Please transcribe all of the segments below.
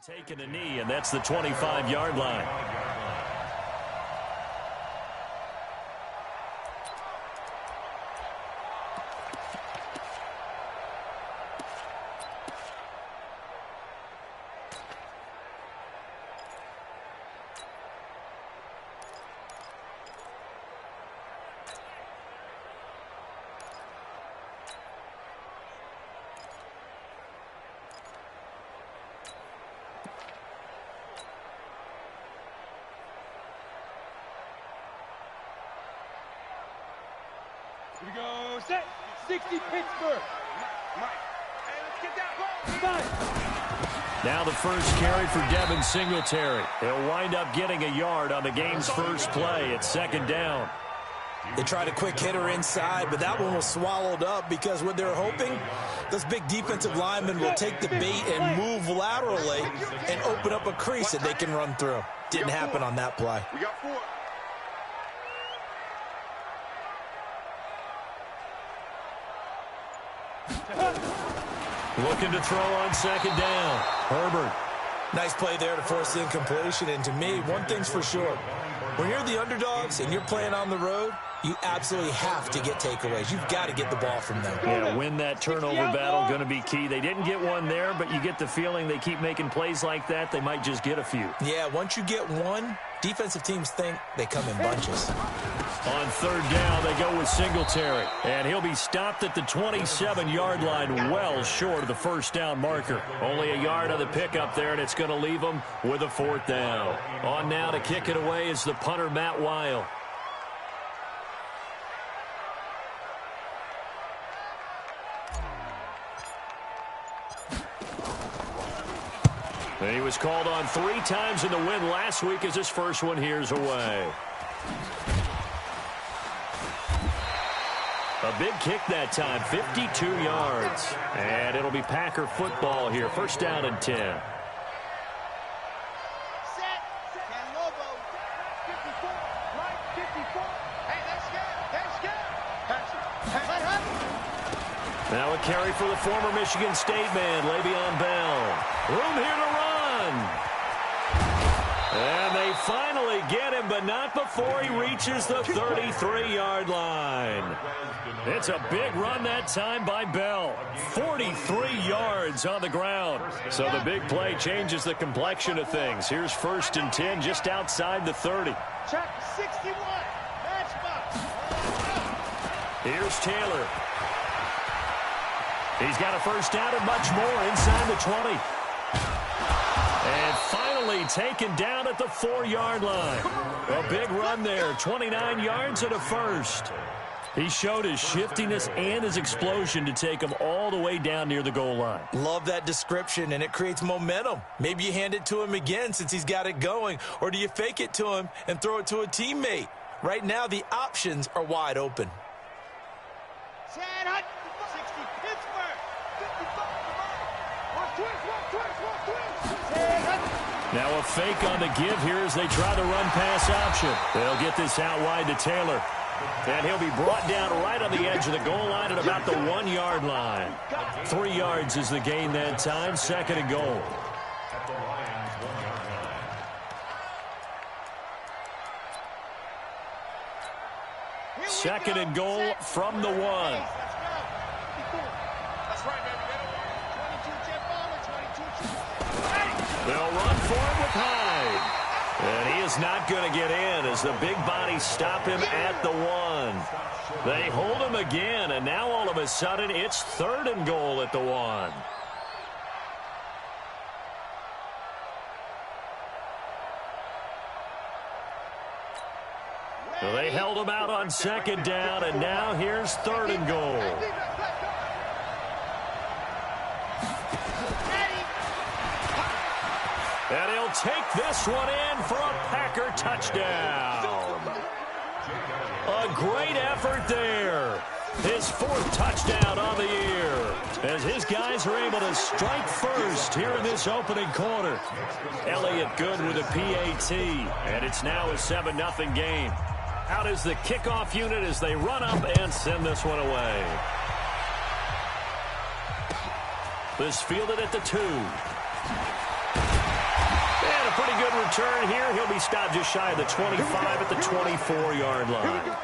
Taking a knee, and that's the 25-yard line. Here we go, set, 60 Pittsburgh. Mike, hey, let's get that ball. Now the first carry for Devin Singletary. He'll wind up getting a yard on the game's first play. It's second down. They tried a quick hitter inside, but that one was swallowed up because what they're hoping, those big defensive linemen will take the bait and move laterally and open up a crease that they can run through. Didn't happen on that play. We got 4. Looking to throw on second down. Herbert. Nice play there to force the incompletion. And to me, one thing's for sure. When you're the underdogs and you're playing on the road, you absolutely have to get takeaways. You've got to get the ball from them. Yeah, win that turnover battle, going to be key. They didn't get one there, but you get the feeling they keep making plays like that, they might just get a few. Yeah, once you get one, defensive teams think they come in bunches. On third down, they go with Singletary. And he'll be stopped at the 27-yard line, well short of the first down marker. Only a yard on the pickup there, and it's going to leave him with a fourth down. On now to kick it away is the punter, Matt Weil. And he was called on 3 times in the win last week as his first one here's away. A big kick that time, 52 yards. And it'll be Packer football here, first down and 10. Now a carry for the former Michigan State man, Le'Veon Bell. Room here to run. And they finally get him, but not before he reaches the 33-yard line. It's a big run that time by Bell. 43 yards on the ground. So the big play changes the complexion of things. Here's first and 10 just outside the 30. Check 61. Matchbox. Here's Taylor. He's got a first down and much more inside the 20. And finally taken down at the 4-yard line. A big run there, 29 yards and a first. He showed his shiftiness and his explosion to take him all the way down near the goal line. Love that description, and it creates momentum. Maybe you hand it to him again since he's got it going, or do you fake it to him and throw it to a teammate? Right now, the options are wide open. Now a fake on the give here as they try the run-pass option. They'll get this out wide to Taylor. And he'll be brought down right on the edge of the goal line at about the 1-yard line. 3 yards is the gain that time, second and goal. Second and goal from the 1. They'll run for it with Hyde. And he is not going to get in as the big bodies stop him at the 1. They hold him again, and now all of a sudden it's third and goal at the 1. So they held him out on second down, and now here's third and goal. And he'll take this one in for a Packer touchdown. A great effort there. His 4th touchdown on the year. As his guys are able to strike first here in this opening quarter. Elliott good with a PAT. And it's now a 7-0 game. Out is the kickoff unit as they run up and send this one away. This fielded at the 2. pretty good return here. He'll be stopped just shy of the 25 at the 24-yard line.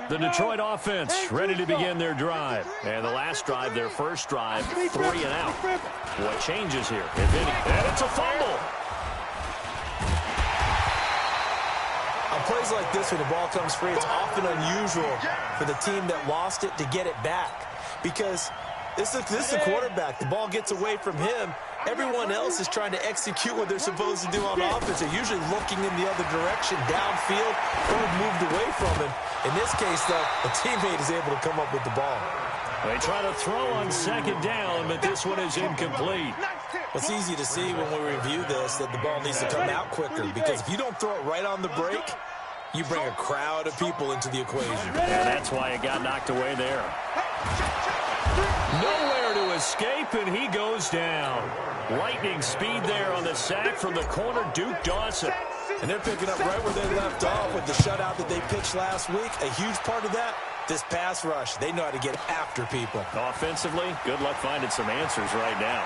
The Detroit offense ready to begin their drive. And the last drive, their first drive, 3 and out. What changes here, if any? And it's a fumble. On plays like this, when the ball comes free, it's often unusual for the team that lost it to get it back. Because this is the quarterback. The ball gets away from him. Everyone else is trying to execute what they're supposed to do on offense. They're usually looking in the other direction, downfield, or moved away from him. In this case, though, a teammate is able to come up with the ball. They try to throw on second down, but this one is incomplete. It's easy to see when we review this that the ball needs to come out quicker, because if you don't throw it right on the break, you bring a crowd of people into the equation. And that's why it got knocked away there. Nowhere to escape, and he goes down. Lightning speed there on the sack from the corner, Duke Dawson. And they're picking up right where they left off with the shutout that they pitched last week. A huge part of that, this pass rush. They know how to get after people. Offensively, good luck finding some answers right now.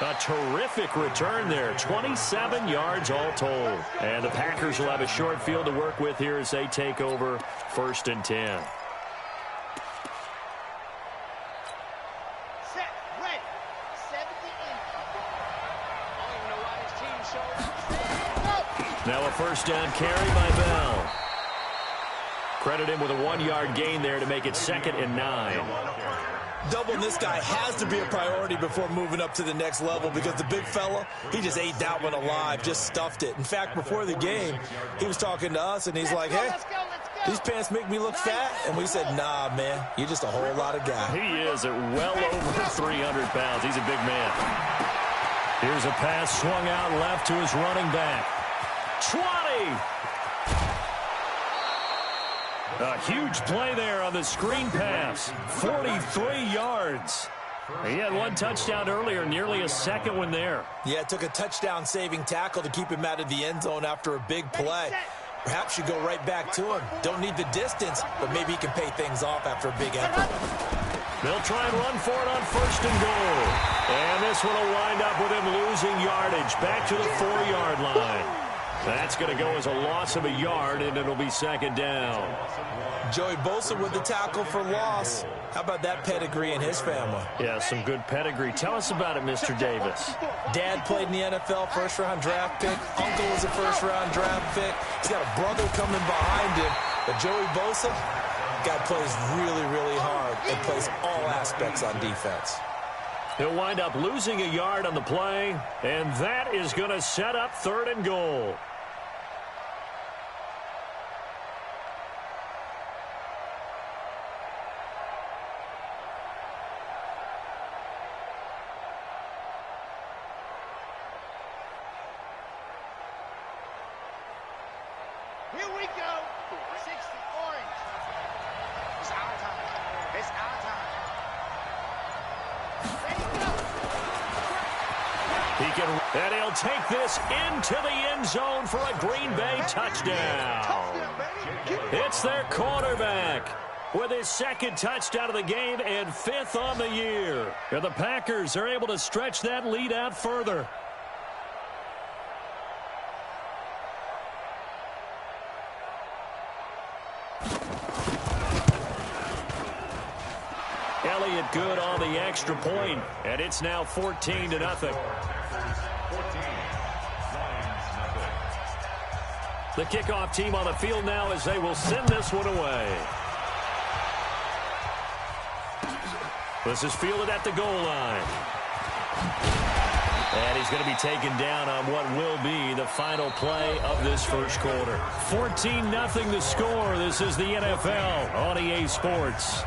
A terrific return there. 27 yards all told. And the Packers will have a short field to work with here as they take over 1st and 10. Now a first down carry by Bell. Credit him with a 1-yard gain there to make it 2nd and 9. Doubling this guy has to be a priority before moving up to the next level, because the big fella, he just ate that one alive, just stuffed it. In fact, before the game, he was talking to us, and he's like, hey, these pants make me look fat. And we said, nah, man, you're just a whole lot of guy. He is at well over 300 pounds. He's a big man. Here's a pass swung out left to his running back. 20. A huge play there on the screen pass. 43 yards. He had one touchdown earlier, nearly a second one there. Yeah, it took a touchdown-saving tackle to keep him out of the end zone after a big play. Perhaps you go right back to him. Don't need the distance, but maybe he can pay things off after a big effort. They'll try and run for it on 1st and goal. And this one will wind up with him losing yardage back to the 4-yard line. That's going to go as a loss of a yard, and it'll be 2nd down. Joey Bosa with the tackle for loss. How about that pedigree in his family? Yeah, some good pedigree. Tell us about it, Mr. Davis. Dad played in the NFL, first-round draft pick. Uncle was a first-round draft pick. He's got a brother coming behind him. But Joey Bosa, guy plays really, really hard and plays all aspects on defense. He'll wind up losing a yard on the play, and that is going to set up 3rd and goal. Here we go. 60 orange. It's our time. It's our time. Ready, go. And he'll take this into the end zone for a Green Bay touchdown. It's their quarterback with his 2nd touchdown of the game and 5th on the year. And the Packers are able to stretch that lead out further. Elliott good on the extra point, and it's now 14-0. The kickoff team on the field now as they will send this one away. This is fielded at the goal line. And he's going to be taken down on what will be the final play of this first quarter. 14-0 the score. This is the NFL on EA Sports.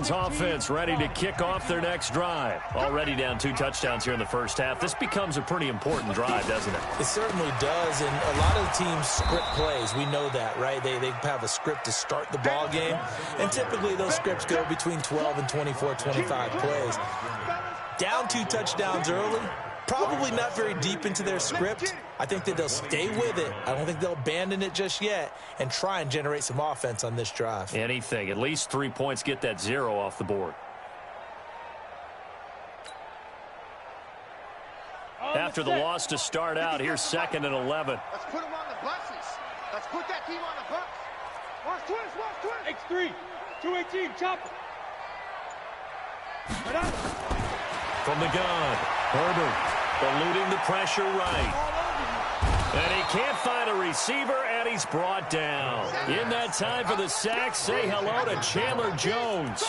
Lions offense ready to kick off their next drive. Already down 2 touchdowns here in the first half. This becomes a pretty important drive, doesn't it? It certainly does, and a lot of the teams script plays. We know that, right? They have a script to start the ball game, and typically those scripts go between 12 and 24, 25 plays. Down 2 touchdowns early, probably not very deep into their script. I think that they'll stay with it. I don't think they'll abandon it just yet and try and generate some offense on this drive. Anything. At least 3 points, get that 0 off the board. After the loss to start out, here's 2nd and 11. Let's put them on the buses. Let's put that team on the bus. Watch twist. X3, 218, chopper. Right out. From the gun, Herbert eluding the pressure right. And he can't find a receiver, and he's brought down. In that time for the sack, say hello to Chandler Jones.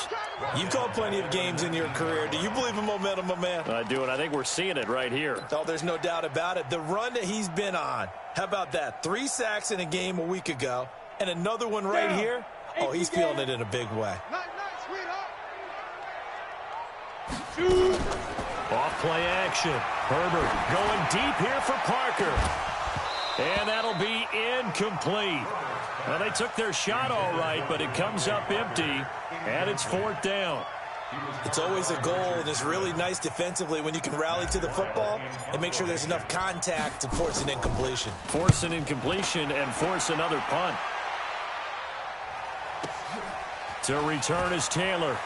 You've called plenty of games in your career. Do you believe in momentum, my man? I do, and I think we're seeing it right here. Oh, there's no doubt about it. The run that he's been on, how about that? 3 sacks in a game a week ago, and another one right here. Oh, he's feeling it in a big way. Off play action. Herbert going deep here for Parker. And that'll be incomplete. Well, they took their shot all right, but it comes up empty, and it's 4th down. It's always a goal, and it's really nice defensively when you can rally to the football and make sure there's enough contact to force an incompletion. Force an incompletion and force another punt. To return is Taylor.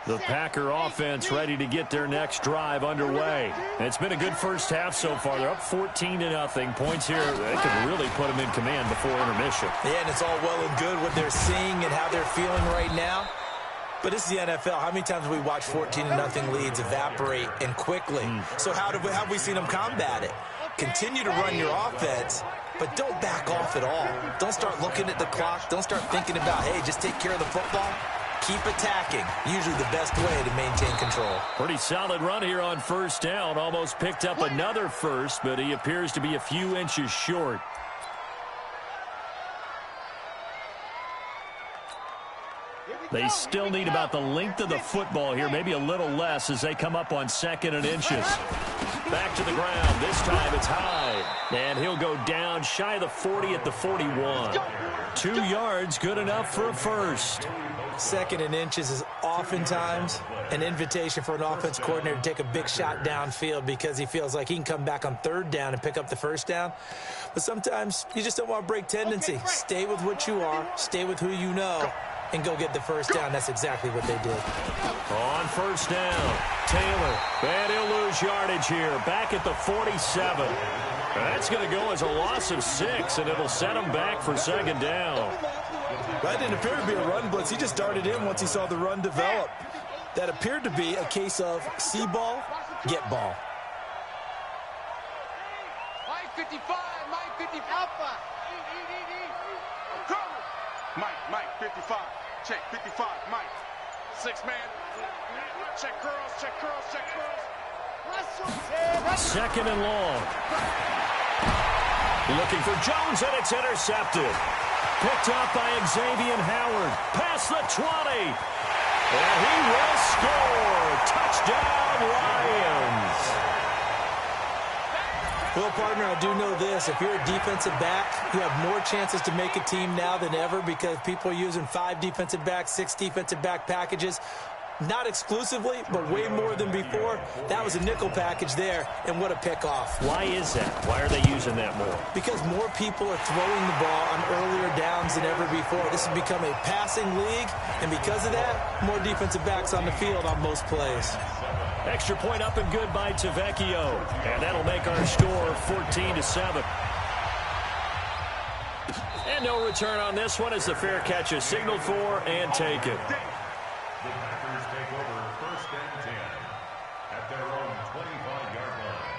The Packer offense ready to get their next drive underway. And it's been a good first half so far. They're up 14-0. Points here, they can really put them in command before intermission. Yeah, and it's all well and good what they're seeing and how they're feeling right now. But it's the NFL. How many times have we watched 14-0 leads evaporate and quickly? So how have we seen them combat it? Continue to run your offense, but don't back off at all. Don't start looking at the clock. Don't start thinking about, hey, just take care of the football. Keep attacking. Usually the best way to maintain control. Pretty solid run here on 1st down. Almost picked up another first, but he appears to be a few inches short. They still need about the length of the football here, maybe a little less as they come up on 2nd and inches. Back to the ground. This time it's high. And he'll go down shy of the 40 at the 41. 2 yards, good enough for a first. 2nd and inches is oftentimes an invitation for an offense coordinator to take a big shot downfield because he feels like he can come back on 3rd down and pick up the 1st down. But sometimes you just don't want to break tendency. Stay with what you are. Stay with who you know. And go get the 1st down. That's exactly what they did. On 1st down, Taylor. And he'll lose yardage here. Back at the 47. That's going to go as a loss of 6, and it'll set him back for 2nd down. That didn't appear to be a run blitz. He just darted in once he saw the run develop. That appeared to be a case of see ball, get ball. Mike 55, Mike 50 Alpha. Mike 55. Check 55, Mike. 6-man. Check curls, check curls, check curls. 2nd and long. Looking for Jones, and it's intercepted. Picked up by Xavier Howard. Past the 20. And he will score. Touchdown, Lions. Well, partner, I do know this. If you're a defensive back, you have more chances to make a team now than ever because people are using 5 defensive backs, 6 defensive back packages. Not exclusively, but way more than before. That was a nickel package there, and what a pickoff. Why is that? Why are they using that more? Because more people are throwing the ball on earlier downs than ever before. This has become a passing league, and because of that, more defensive backs on the field on most plays. Extra point up and good by Tavecchio. And that'll make our score 14-7. And no return on this one as the fair catch is signaled for and taken. The Packers take over 1st and 10 at their own 25-yard line.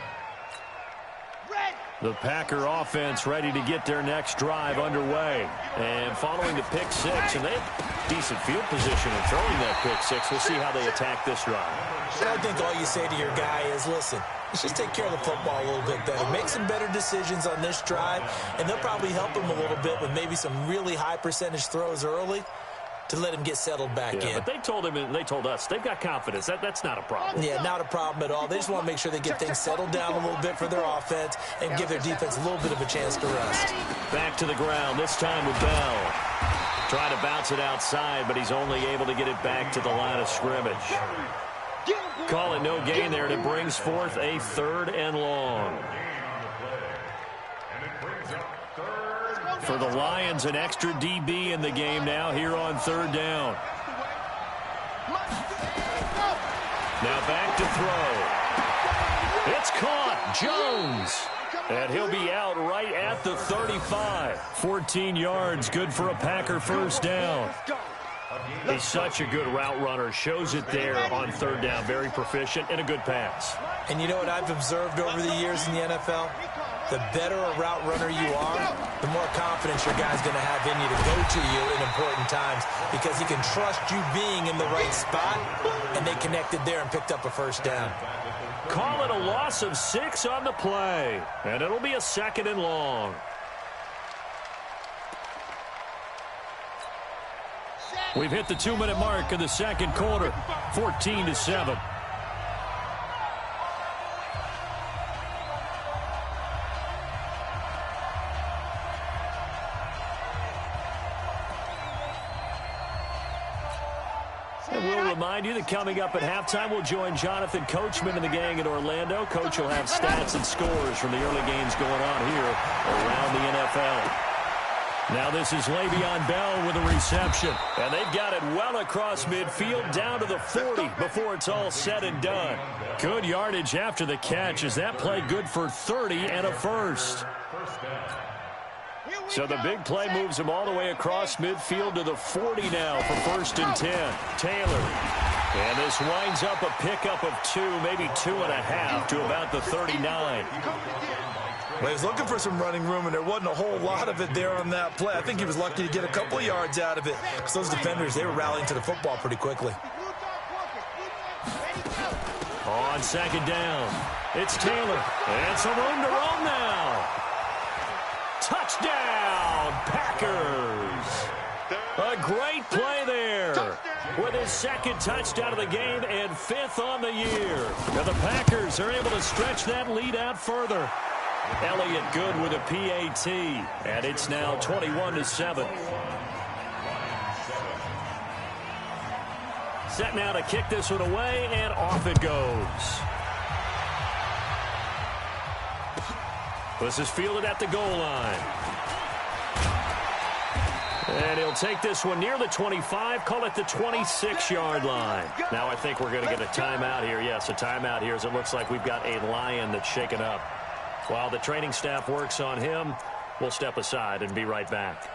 Red! The Packer offense ready to get their next drive underway. And following the pick six, and they have decent field position in throwing that pick six. We'll see how they attack this drive. I think all you say to your guy is, listen, let's just take care of the football a little bit better. Make some better decisions on this drive, and they'll probably help him a little bit with maybe some really high percentage throws early to let him get settled back in. But they told him, and they told us, they've got confidence. That's not a problem. Yeah, not a problem at all. They just want to make sure they get things settled down a little bit for their offense and give their defense a little bit of a chance to rest. Back to the ground, this time with Bell. Trying to bounce it outside, but he's only able to get it back to the line of scrimmage. Call it no gain there, and it brings forth a 3rd and long. For the Lions, an extra DB in the game now here on 3rd down. Now back to throw. It's caught. Jones. And he'll be out right at the 35. 14 yards, good for a Packer first down. He's such a good route runner. Shows it there on 3rd down. Very proficient and a good pass. And you know what I've observed over the years in the NFL? The better a route runner you are, the more confidence your guy's going to have in you to go to you in important times because he can trust you being in the right spot, and they connected there and picked up a first down. Call it a loss of 6 on the play, and it'll be a 2nd and long. We've hit the 2-minute mark of the 2nd quarter, 14-7. And we'll remind you that coming up at halftime, we'll join Jonathan Coachman and the gang in Orlando. Coach will have stats and scores from the early games going on here around the NFL. Now this is Le'Veon Bell with a reception. And they've got it well across midfield down to the 40 before it's all said and done. Good yardage after the catch as that play good for 30 and a first. So the big play moves him all the way across midfield to the 40 now for 1st and 10. Taylor. And this winds up a pickup of 2, maybe 2.5 to about the 39. Well, he was looking for some running room, and there wasn't a whole lot of it there on that play. I think he was lucky to get a couple of yards out of it because those defenders, they were rallying to the football pretty quickly. On 2nd down, it's Taylor. And some room to roam now. Touchdown, Packers. A great play there with his 2nd touchdown of the game and 5th on the year. And the Packers are able to stretch that lead out further. Elliott good with a PAT, and it's now 21-7. Set now to kick this one away, and off it goes. This is fielded at the goal line. And he'll take this one near the 25, call it the 26-yard line. Now I think we're going to get a timeout here. Yes, a timeout here as it looks like we've got a Lion that's shaken up. While the training staff works on him, we'll step aside and be right back.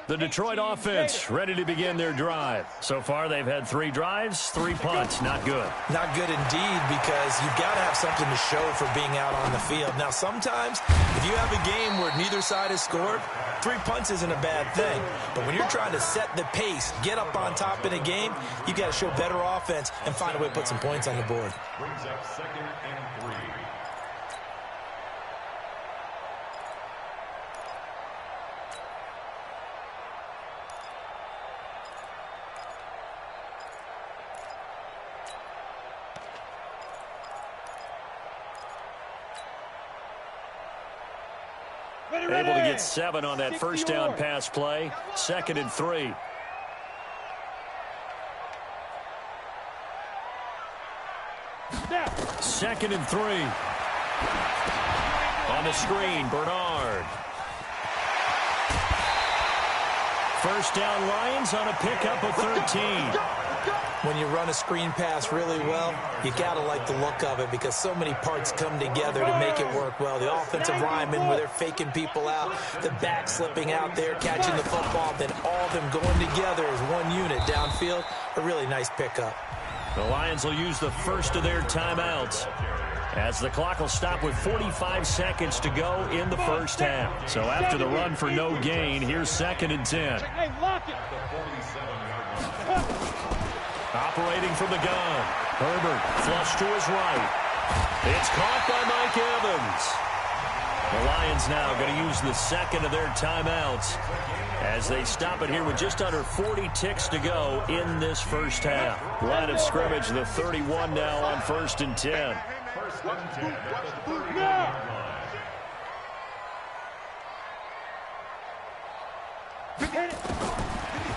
The Detroit offense ready to begin their drive. So far, they've had 3 drives, 3 punts. Not good. Not good indeed, because you've got to have something to show for being out on the field. Now, sometimes, if you have a game where neither side has scored, 3 punts isn't a bad thing. But when you're trying to set the pace, get up on top in a game, you've got to show better offense and find a way to put some points on the board. Brings up 2nd and 3. Able to get 7 on that first down pass play. 2nd and 3. Second and 3. On the screen, Bernard. First down, Lions on a pickup of 13. When you run a screen pass really well, you got to like the look of it because so many parts come together to make it work well. The offensive linemen, where they're faking people out, the back slipping out there, catching the football, then all of them going together as one unit downfield. A really nice pickup. The Lions will use the first of their timeouts as the clock will stop with 45 seconds to go in the first half. So after the run for no gain, here's 2nd and 10. Hey, lock it. Operating from the gun. Herbert flush to his right. It's caught by Mike Evans. The Lions now going to use the second of their timeouts as they stop it here with just under 40 ticks to go in this first half. Line of scrimmage, the 31 now on 1st and 10.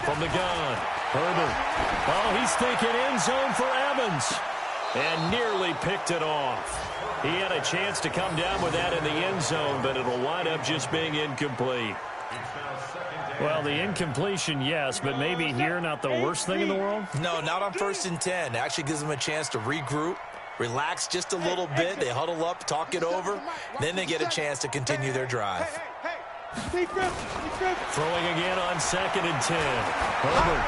From the gun, Herbert. Oh, he's thinking end zone for Evans. And nearly picked it off. He had a chance to come down with that in the end zone, but it'll wind up just being incomplete. Well, the incompletion, yes, but maybe here not the worst thing in the world? No, not on 1st and 10. It actually gives them a chance to regroup, relax just a little bit. They huddle up, talk it over. Then they get a chance to continue their drive. Throwing again on 2nd and 10. Herbert.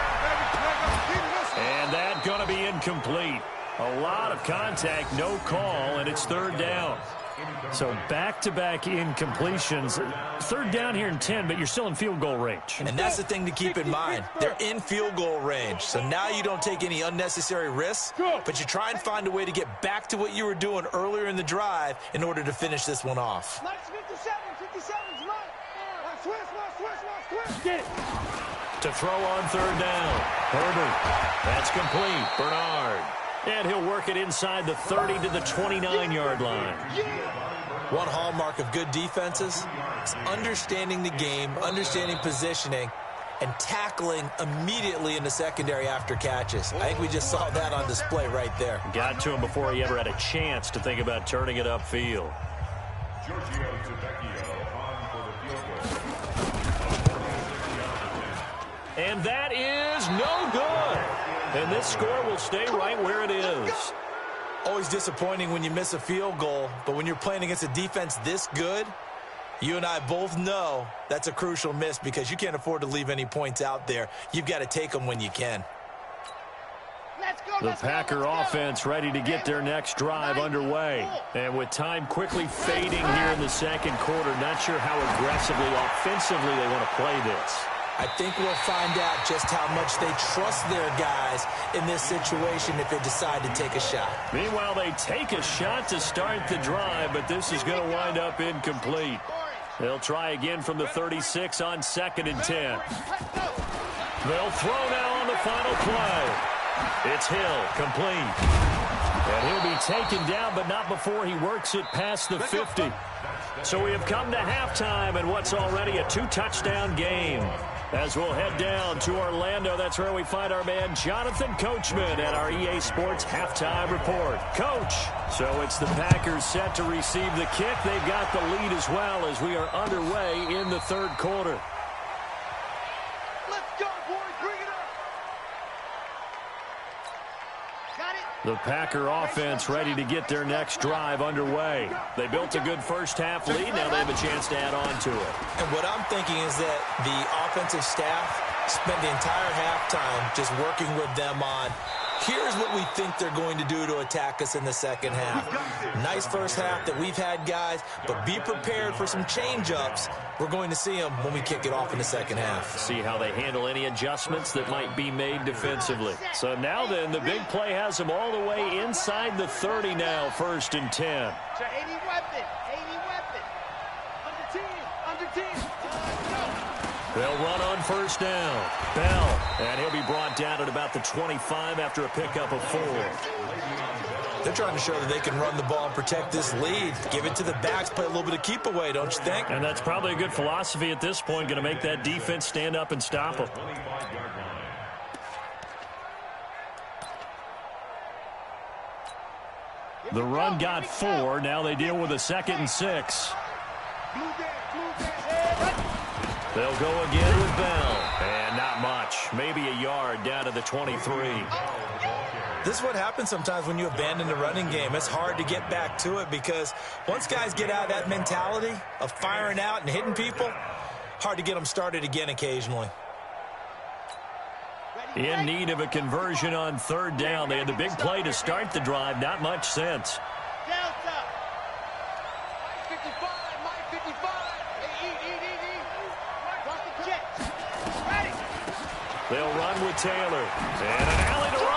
And that going to be incomplete. A lot of contact, no call, and it's 3rd down. So back-to-back incompletions. 3rd down here in 10, but you're still in field goal range. And that's the thing to keep in mind. They're in field goal range. So now you don't take any unnecessary risks, but you try and find a way to get back to what you were doing earlier in the drive in order to finish this one off. Get it. To throw on 3rd down. Herbert. That's complete. Bernard. And he'll work it inside the 30 to the 29-yard line. One hallmark of good defenses is understanding the game, understanding positioning, and tackling immediately in the secondary after catches. I think we just saw that on display right there. Got to him before he ever had a chance to think about turning it upfield. And that is no good. And this score will stay right where it is. Always disappointing when you miss a field goal, but when you're playing against a defense this good, you and I both know that's a crucial miss because you can't afford to leave any points out there. You've got to take them when you can. The Packer offense ready to get their next drive underway. And with time quickly fading here in the second quarter, not sure how aggressively, offensively they want to play this. I think we'll find out just how much they trust their guys in this situation if they decide to take a shot. Meanwhile, they take a shot to start the drive, but this is going to wind up incomplete. They'll try again from the 36 on 2nd and 10. They'll throw now on the final play. It's Hill, complete. And he'll be taken down, but not before he works it past the 50. So we have come to halftime in what's already a 2-touchdown game. As we'll head down to Orlando, that's where we find our man Jonathan Coachman at our EA Sports Halftime Report. Coach, so it's the Packers set to receive the kick. They've got the lead as well as we are underway in the third quarter. Let's go, boys. Bring it up. Got it. The Packer offense ready to get their next drive underway. They built a good first half lead. Now they have a chance to add on to it. And what I'm thinking is that the offensive staff spent the entire halftime just working with them on, here's what we think they're going to do to attack us in the second half. Nice first half that we've had, guys, but be prepared for some change-ups. We're going to see them when we kick it off in the second half. See how they handle any adjustments that might be made defensively. So now then, the big play has them all the way inside the 30 now, 1st and 10. So 80 weapon. 80 weapon. Under 10. They'll run on 1st down. Bell, and he'll be brought down at about the 25 after a pickup of 4. They're trying to show that they can run the ball and protect this lead. Give it to the backs, play a little bit of keep away, don't you think? And that's probably a good philosophy at this point, going to make that defense stand up and stop them. The run got 4. Now they deal with a 2nd and 6. They'll go again with Bell. And not much. maybe a yard down to the 23. This is what happens sometimes when you abandon the running game. It's hard to get back to it because once guys get out of that mentality of firing out and hitting people, hard to get them started again occasionally. In need of a conversion on third down. They had the big play to start the drive. Not much sense. Delta. My 55, my 55. Hey, Watch the jet. Ready. They'll run with Taylor. And an alley to run.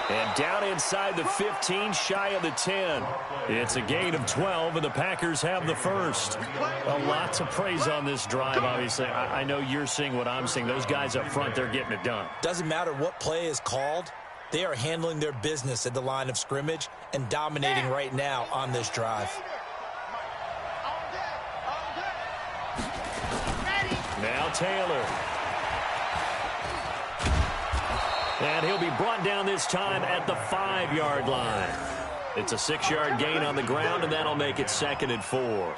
And down inside the 15, shy of the 10. It's a gain of 12, and the Packers have the first. A lot to praise on this drive, obviously. I know you're seeing what I'm seeing. Those guys up front, they're getting it done. Doesn't matter what play is called. They are handling their business at the line of scrimmage and dominating right now on this drive. Now Taylor. And he'll be brought down this time at the 5-yard line. It's a 6-yard gain on the ground, and that'll make it 2nd and 4.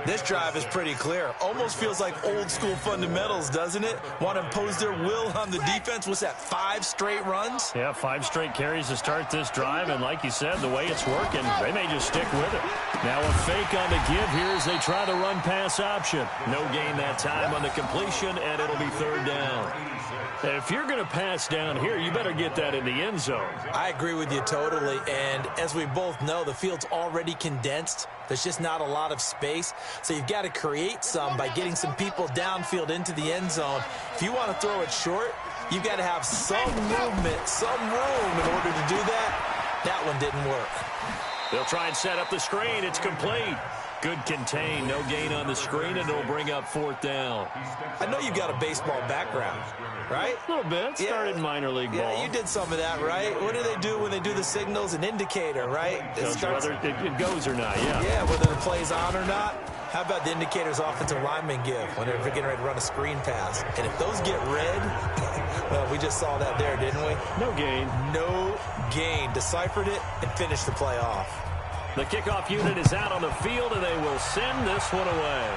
This drive is pretty clear. Almost feels like old school fundamentals, doesn't it? Want to impose their will on the defense. What's that, 5 straight runs? Yeah, 5 straight carries to start this drive, and like you said, the way it's working, they may just stick with it. Now a fake on the give here as they try the run-pass option. No gain that time on the completion, and it'll be 3rd down. If you're going to pass down here, you better get that in the end zone. I agree with you totally, and as we both know, the field's already condensed. There's just not a lot of space, so you've got to create some by getting some people downfield into the end zone. If you want to throw it short, you've got to have some movement, some room in order to do that. That one didn't work. They'll try and set up the screen. It's complete. Good contain. No gain on the screen, and it'll bring up 4th down. I know you've got a baseball background, right? A little bit. Started minor league ball. Yeah, you did some of that, right? What do they do when they do the signals? An indicator, right? Whether it goes or not, yeah. Yeah, whether the play's on or not. How about the indicators offensive linemen give when they're getting ready to run a screen pass? And if those get red, well, we just saw that there, didn't we? No gain. No gain. Deciphered it and finished the play off. The kickoff unit is out on the field, and they will send this one away.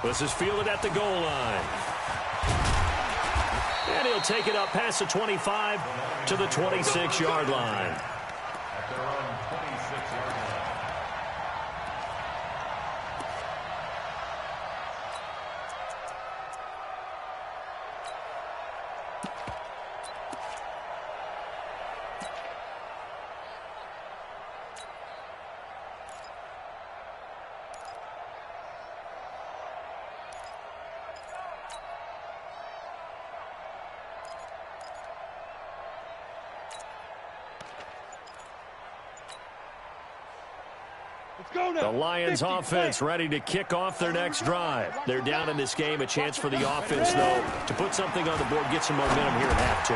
This is fielded at the goal line. And he'll take it up past the 25 to the 26-yard line. The Lions offense ready to kick off their next drive. They're down in this game. A chance for the offense, though, to put something on the board, get some momentum here at half 2.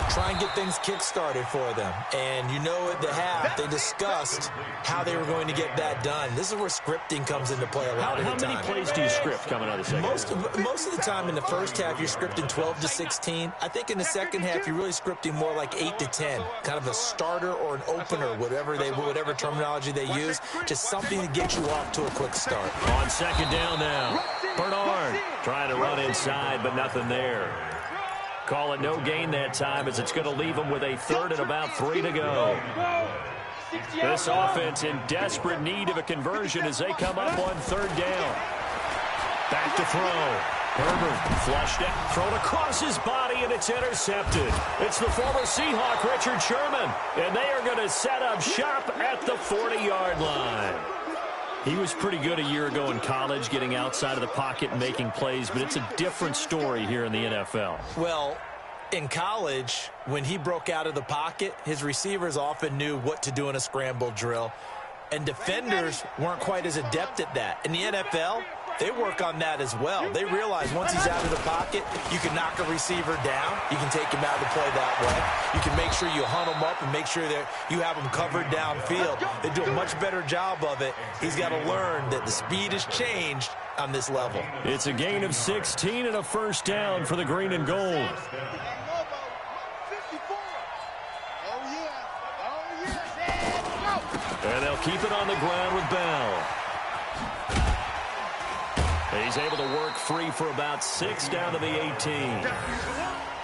Try and get things kick-started for them. And you know at the half, they discussed how they were going to get that done. This is where scripting comes into play a lot of the time. How many plays do you script coming out of the second half? Most of the time in the first half, you're scripting 12 to 16. I think in the second half, you're really scripting more like 8 to 10. Kind of a starter or an opener, whatever terminology they use. Just something to get you off to a quick start. On 2nd down now, Bernard trying to run inside, but nothing there. Call it no gain that time as it's going to leave them with a 3rd and about 3 to go. This offense in desperate need of a conversion as they come up on 3rd down. Back to throw. Herbert flushed out, thrown across his body, and it's intercepted. It's the former Seahawk, Richard Sherman, and they are going to set up shop at the 40-yard line. He was pretty good a year ago in college, getting outside of the pocket and making plays, but it's a different story here in the NFL. Well, in college, when he broke out of the pocket, his receivers often knew what to do in a scramble drill, and defenders weren't quite as adept at that. In the NFL, they work on that as well. They realize once he's out of the pocket, you can knock a receiver down. You can take him out of the play that way. You can make sure you hunt him up and make sure that you have him covered downfield. They do a much better job of it. He's got to learn that the speed has changed on this level. It's a gain of 16 and a 1st down for the green and gold. And they'll keep it on the ground with Bell. He's able to work free for about 6 down to the 18.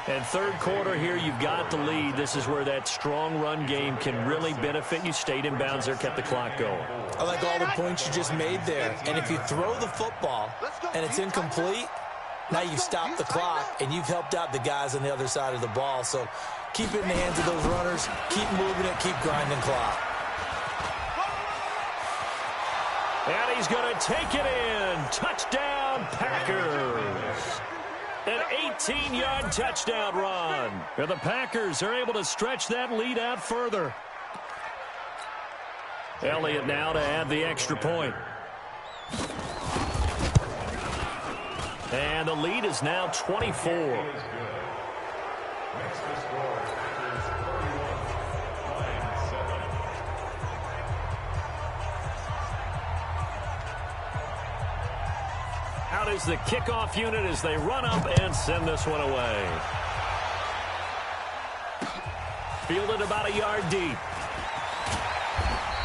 And third quarter here, you've got the lead. This is where that strong run game can really benefit you. Stayed in bounds there, kept the clock going. I like all the points you just made there. And if you throw the football and it's incomplete, now you've stopped the clock and you've helped out the guys on the other side of the ball. So keep it in the hands of those runners. Keep moving it. Keep grinding clock. And he's going to take it in. Touchdown, Packers. An 18-yard touchdown run. And the Packers are able to stretch that lead out further. Elliott now to add the extra point. And the lead is now 24. Out is the kickoff unit as they run up and send this one away. Fielded about a yard deep.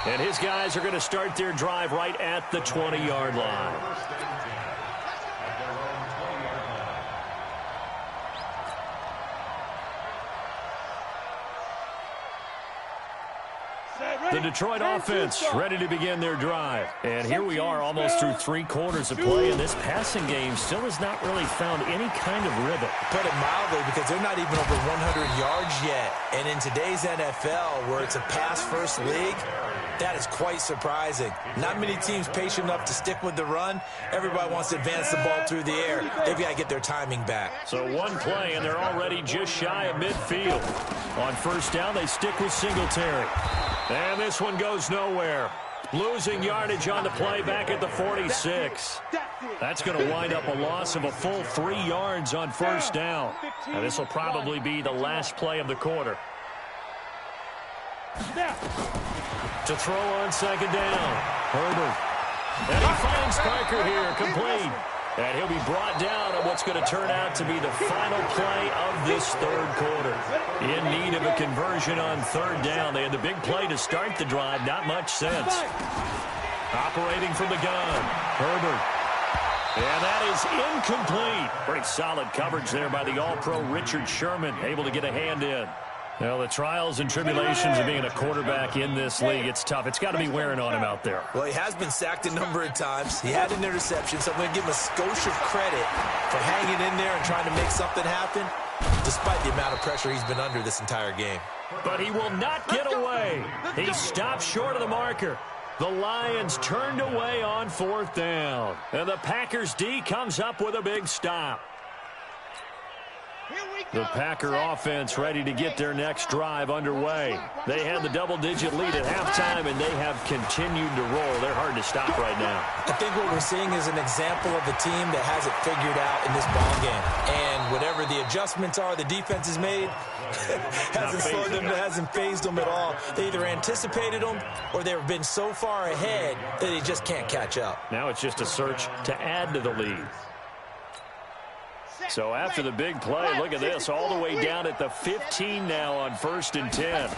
And his guys are going to start their drive right at the 20-yard line. The Detroit offense ready to begin their drive. And here we are almost through 3 quarters of play, and this passing game still has not really found any kind of rhythm. Put it mildly, because they're not even over 100 yards yet. And in today's NFL, where it's a pass-first league, that is quite surprising. Not many teams patient enough to stick with the run. Everybody wants to advance the ball through the air. They've got to get their timing back. So one play, and they're already just shy of midfield. On first down, they stick with Singletary. And this one goes nowhere. Losing yardage on the play back at the 46. That's going to wind up a loss of a full 3 yards on first down. And this will probably be the last play of the quarter. To throw on second down. Herbert. And he finds Parker here, complete. And he'll be brought down on what's going to turn out to be the final play of this third quarter. In need of a conversion on third down. They had the big play to start the drive. Not much sense. Operating from the gun. Herbert. And that is incomplete. Pretty solid coverage there by the All-Pro Richard Sherman. Able to get a hand in. Well, the trials and tribulations of being a quarterback in this league, it's tough. It's got to be wearing on him out there. Well, he has been sacked a number of times. He had an interception, so I'm going to give him a skosh of credit for hanging in there and trying to make something happen, despite the amount of pressure he's been under this entire game. But he will not get away. He stopped short of the marker. The Lions turned away on fourth down. And the Packers D comes up with a big stop. The Packer offense ready to get their next drive underway. They had the double-digit lead at halftime, and they have continued to roll. They're hard to stop right now. I think what we're seeing is an example of a team that has it figured out in this ballgame. And whatever the adjustments are the defense has made, hasn't slowed them, hasn't phased them at all. They either anticipated them or they've been so far ahead that they just can't catch up. Now it's just a search to add to the lead. So after the big play, look at this, all the way down at the 15 now on 1st and 10.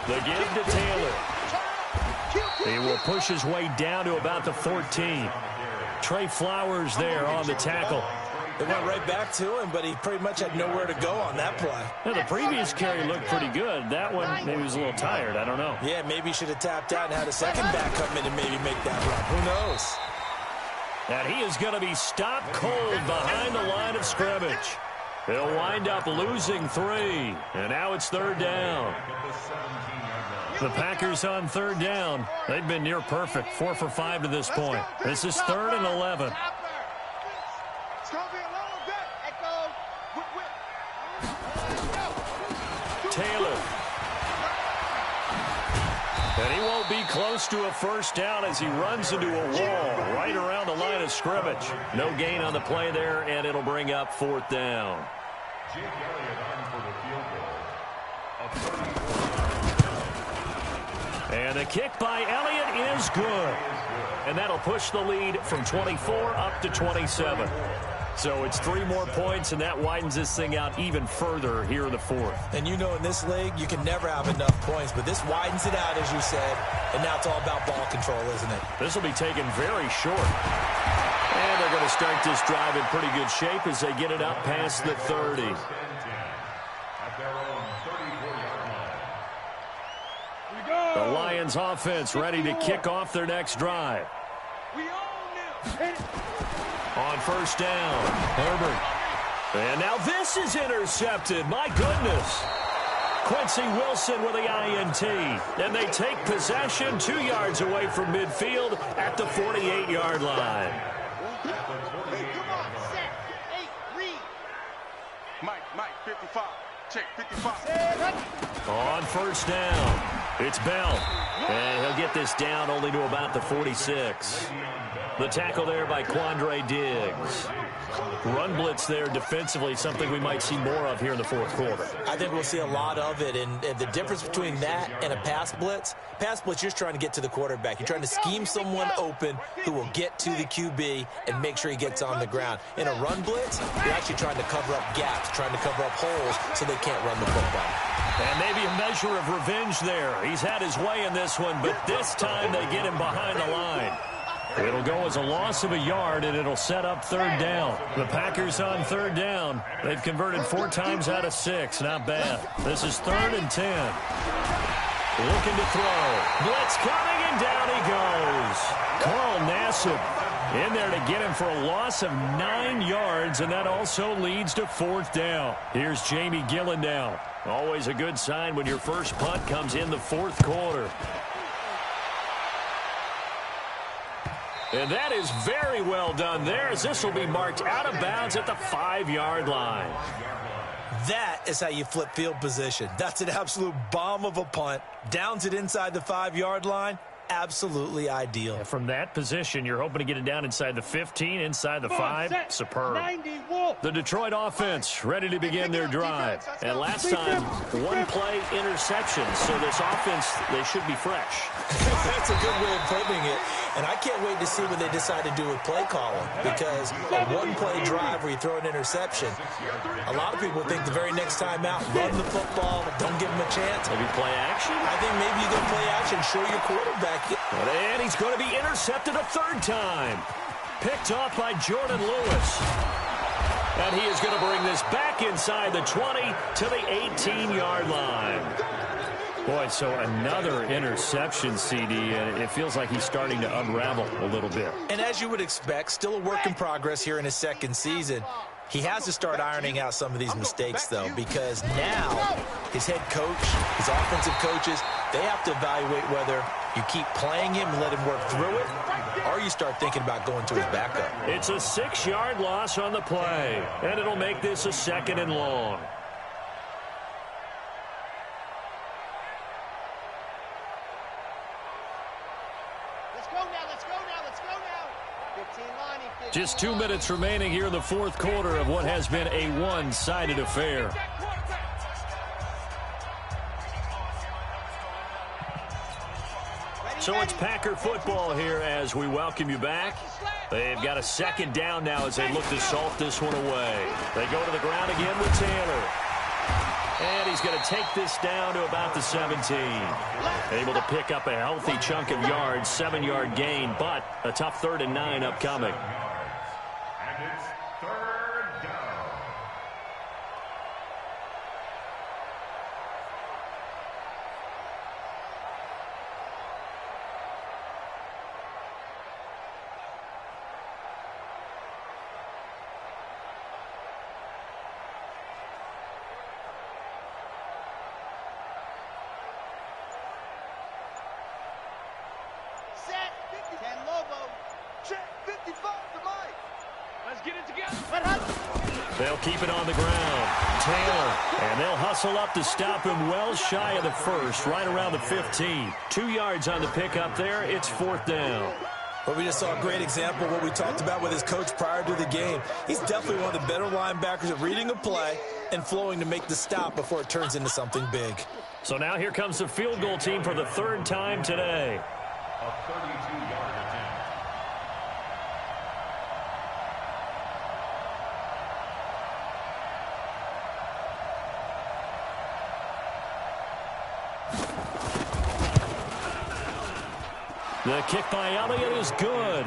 The give to Taylor. He will push his way down to about the 14. Trey Flowers there on the tackle. They went right back to him, but he pretty much had nowhere to go on that play. Now, the previous carry looked pretty good. That one maybe was a little tired. I don't know. Yeah, maybe he should have tapped out and had a second back come in and maybe make that run. Who knows? And he is going to be stopped cold behind the line of scrimmage. He'll wind up losing 3. And now it's third down. The Packers on third down. They've been near perfect. 4 for 5 to this point. This is 3rd and 11. Taylor. And he won't be close to a first down as he runs into a wall right around the line of scrimmage. No gain on the play there, and it'll bring up 4th down. Jake Elliott on for the field goal. And the kick by Elliott is good. And that'll push the lead from 24 up to 27. So it's 3 more points, and that widens this thing out even further here in the 4th. And you know in this league, you can never have enough points, but this widens it out, as you said, and now it's all about ball control, isn't it? This will be taken very short. And And they're going to start this drive in pretty good shape as they get it up past the 30. At their own 34-yard line. The Lions offense ready to kick off their next drive. On first down, Herbert. And now this is intercepted. My goodness. Quincy Wilson with the INT. And they take possession 2 yards away from midfield at the 48-yard line. Mike, 55. Check, 55. On first down, it's Bell. And he'll get this down only to about the 46. The tackle there by Quandre Diggs. Run blitz there defensively, something we might see more of here in the fourth quarter. I think we'll see a lot of it, and the difference between that and a pass blitz, you're just trying to get to the quarterback. You're trying to scheme someone open who will get to the QB and make sure he gets on the ground. In a run blitz, you're actually trying to cover up gaps, trying to cover up holes so they can't run the football. And maybe a measure of revenge there. He's had his way in this one, but this time they get him behind the line. It'll go as a loss of a yard, and it'll set up third down. The Packers on third down. They've converted 4 times out of 6. Not bad. This is 3rd and 10. Looking to throw. Blitz coming, and down he goes. Carl Nassib in there to get him for a loss of 9 yards, and that also leads to 4th down. Here's Jamie Gillen now. Always a good sign when your first punt comes in the 4th quarter. And that is very well done there, as this will be marked out of bounds at the 5-yard line. That is how you flip field position. That's an absolute bomb of a punt. Downs it inside the 5-yard line. Absolutely ideal. And from that position, you're hoping to get it down inside the 15, inside the 5. Superb. The Detroit offense ready to begin their drive. And last time, 1-play interception. So this offense, they should be fresh. That's a good way of putting it. And I can't wait to see what they decide to do with play calling, because a 1-play drive where you throw an interception, a lot of people think the very next time out, run the football, don't give them a chance. Maybe play action? I think maybe you go play action, show your quarterback. And he's going to be intercepted a 3rd time. Picked off by Jordan Lewis. And he is going to bring this back inside the 20 to the 18-yard line. Boy, so another interception, CD, and it feels like he's starting to unravel a little bit. And as you would expect, still a work in progress here in his 2nd season. He has to start ironing out some of these mistakes, though, because now his head coach, his offensive coaches, they have to evaluate whether you keep playing him and let him work through it, or you start thinking about going to his backup. It's a 6-yard loss on the play, and it'll make this a 2nd and long. Just 2 minutes remaining here in the 4th quarter of what has been a one-sided affair. So it's Packer football here as we welcome you back. They've got a 2nd down now as they look to salt this one away. They go to the ground again with Taylor. And he's going to take this down to about the 17. Able to pick up a healthy chunk of yards, 7-yard gain, but a tough 3rd and 9 upcoming. And it's 3rd down. They'll keep it on the ground. Taylor, and they'll hustle up to stop him well shy of the 1st, right around the 15. 2 yards on the pickup there. It's 4th down. But we just saw a great example of what we talked about with his coach prior to the game. He's definitely one of the better linebackers at reading a play and flowing to make the stop before it turns into something big. So now here comes the field goal team for the 3rd time today. A 32-yard attempt. The kick by Elliott is good.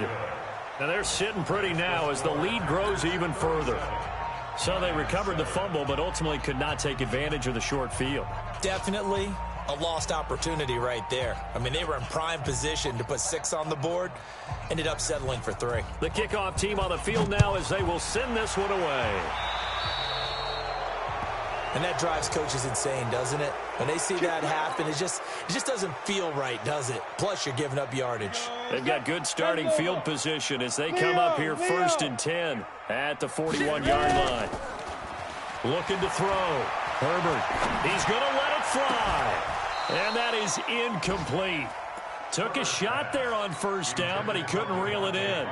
Now they're sitting pretty now as the lead grows even further. So they recovered the fumble, but ultimately could not take advantage of the short field. Definitely a lost opportunity right there. I mean, they were in prime position to put 6 on the board, ended up settling for 3. The kickoff team on the field now as they will send this one away. And that drives coaches insane, doesn't it? When they see that happen, it just doesn't feel right, does it? Plus, you're giving up yardage. They've got good starting field position as they come up here 1st and 10 at the 41-yard line. Looking to throw. Herbert, he's going to let it fly. And that is incomplete. Took a shot there on 1st down, but he couldn't reel it in.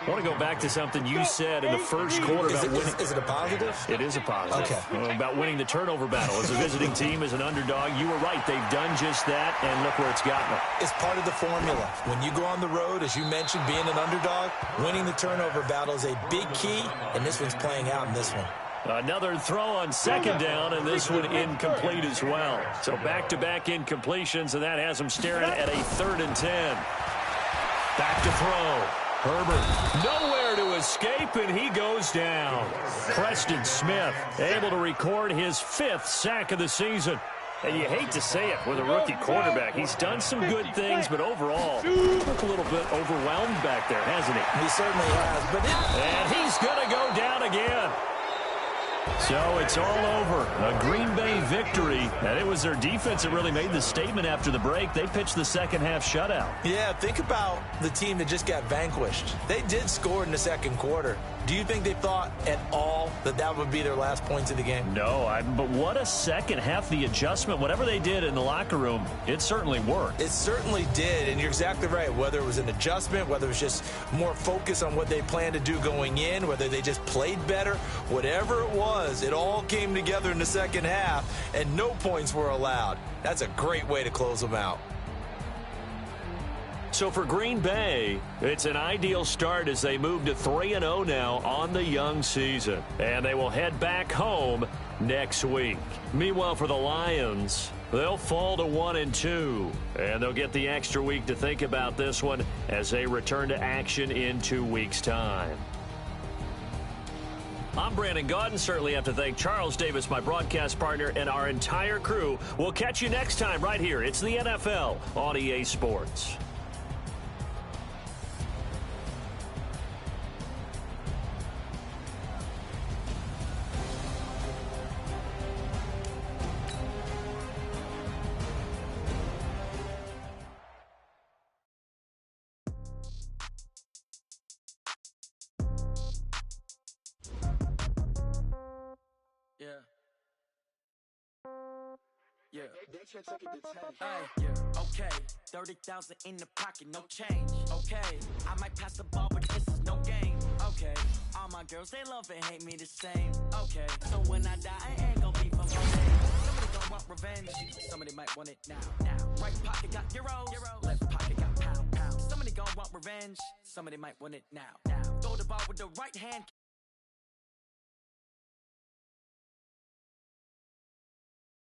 I want to go back to something you said in the first quarter about winning. Is it a positive? It is a positive. Okay. About winning the turnover battle. As a visiting team, as an underdog, you were right. They've done just that, and look where it's gotten them. It's part of the formula. When you go on the road, as you mentioned, being an underdog, winning the turnover battle is a big key, and this one's playing out in this one. Another throw on 2nd down, and this one incomplete as well. So back-to-back incompletions, and that has them staring at a 3rd and 10. Back to throw. Herbert, nowhere to escape, and he goes down. Preston Smith able to record his 5th sack of the season. And you hate to say it with a rookie quarterback. He's done some good things, but overall, looked a little bit overwhelmed back there, hasn't he? He certainly has. And he's going to go down again. So it's all over. A Green Bay victory. And it was their defense that really made the statement after the break. They pitched the second-half shutout. Yeah, think about the team that just got vanquished. They did score in the 2nd quarter. Do you think they thought at all that that would be their last points of the game? No, but what a second half. The adjustment, whatever they did in the locker room, it certainly worked. It certainly did, and you're exactly right. Whether it was an adjustment, whether it was just more focus on what they planned to do going in, whether they just played better, whatever it was, it all came together in the second half, and no points were allowed. That's a great way to close them out. So for Green Bay, it's an ideal start as they move to 3-0 now on the young season. And they will head back home next week. Meanwhile, for the Lions, they'll fall to 1-2. And they'll get the extra week to think about this one as they return to action in 2 weeks' time. I'm Brandon Gaudin. Certainly have to thank Charles Davis, my broadcast partner, and our entire crew. We'll catch you next time right here. It's the NFL on EA Sports. Yeah. Hey, yeah. Okay. 30,000 in the pocket, no change. Okay. I might pass the ball, but this is no game. Okay. All my girls, they love and hate me the same. Okay. So when I die, I ain't gonna be for my name. Somebody gonna want revenge. Somebody might want it now. Right pocket got euros. Left pocket got pound. Somebody gonna want revenge. Somebody might want it now. Throw the ball with the right hand.